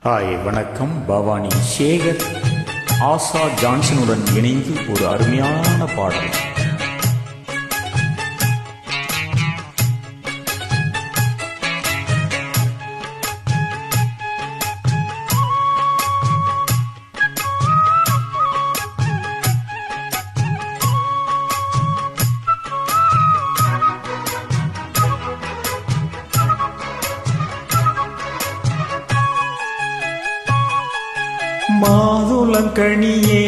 Hi வணக்கம். பவானி சேகர் ஆசா ஜான்சனுடன் இணைந்து ஒரு அருமையான பாடல். மாதுளங்கனியே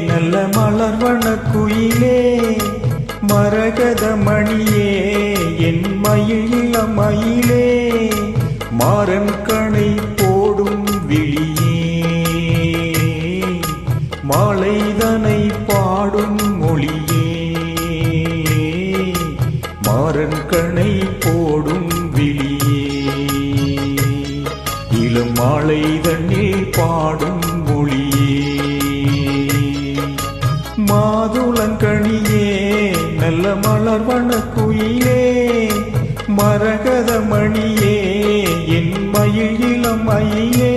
நல்ல மலர்வன குயிலே, மரகத மணியே என் மயில் இளமயிலே, மாறன் கணை போடும் விழியே, மாலைதனை பாடும் மொழியே, மாறன் கணை போடும் விழியே, இளம் மாலைதனில் பாடும் மாதுளங்கனியே நல்ல மலர்வன குயிலே, மரகத மணியே என் மயில் இளமயிலே.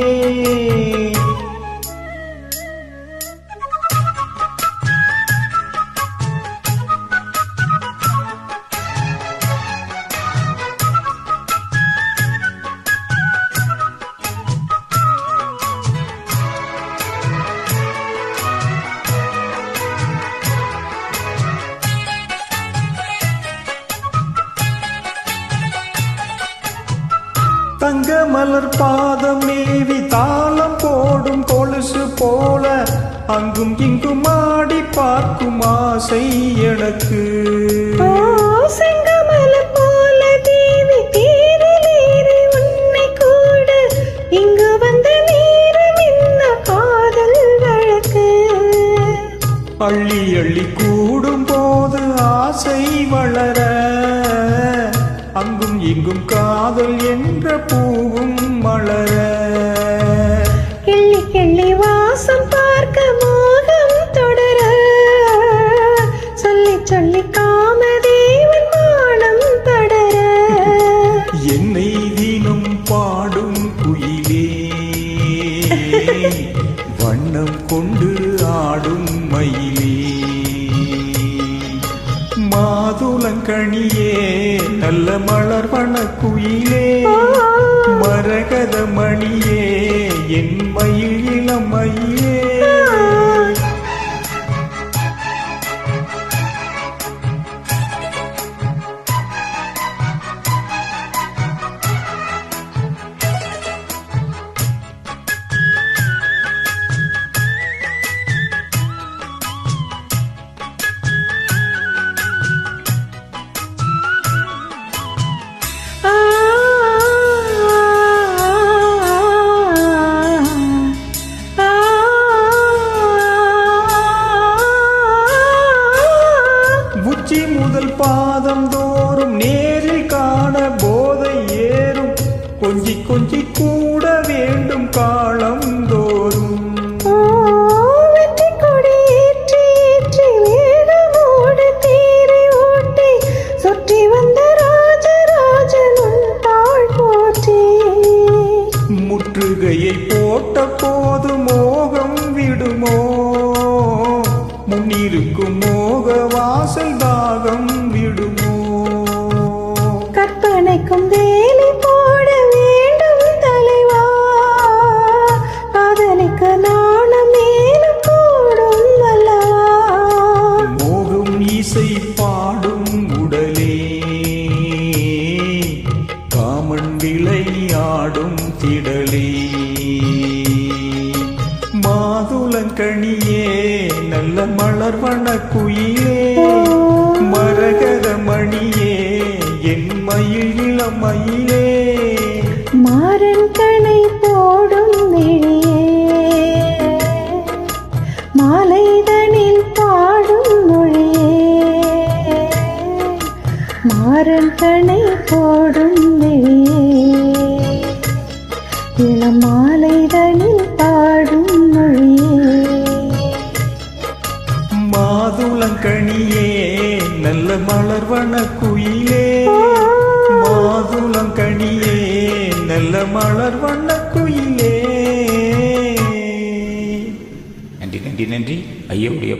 தங்க மலர் பாதம் மேவி தாளம் போடும் கொலுசு போல, அங்கும் இங்கும் ஆடி பார்க்கும் ஆசை எனக்கு. செங்கமலர் போல தேவி தேரிலேறி உன்னை கூட, இங்கு வந்த நேரம் என்ன காதல் வழக்கு. அள்ளி அள்ளி கூடும் போது ஆசை வளர, அங்கும் இங்கும் காதல் என்ற பூவும் மலர, கிள்ளி கிள்ளி வாசம் பார்க்க மோகம் தொடர, சொல்லி சொல்லி காமதேவன் மானம் படர. என்னை தினம் பாடும் குயிலே, வண்ணம் கொண்டு ஆடும் மயிலே, மாதுளங்கனியே நல்ல மலர்வன குயிலே, மரகத மணியே என் மயில் இளமயிலே. உச்சி முதல் பாதம் தோறும் நேரில் காண போதை ஏறும், கொஞ்சி கொஞ்சி கூட வேண்டும் காலம் தோறும். சுற்றி வந்த ராஜராஜனும் தாழ் போற்றி, முற்றுகையை போட்ட போது மோகம் விடுமோ, முன்னிருக்கும் மோக வாசல் தாகம் விடுமோ. கற்பனைக்கும் வேலி போட வேண்டும் தலைவா, காதலிக்க நாணம் மேலும் கூடும் அல்லவா. மோகம் இசை பாடும் உடலே, காமன் விளையாடும் திடலே, மாதுளங்கனியே நல்ல மலர்வன குயிலே, மரகத மணியே என் மயில் இளமயிலே, மாறன் கணை போடும் விழியே, மாலைதனில் பாடும் மொழியே, மாறன் கணை போடும் விழியே, இளம் மாலைதனில் பாடும் மொழியே. மாதுளங்கனியே நல்ல மலர்வன குயிலே, மாதுளங்கனியே நல்ல மலர்வன குயிலே. நன்றி நன்றி. ஐயாவுடைய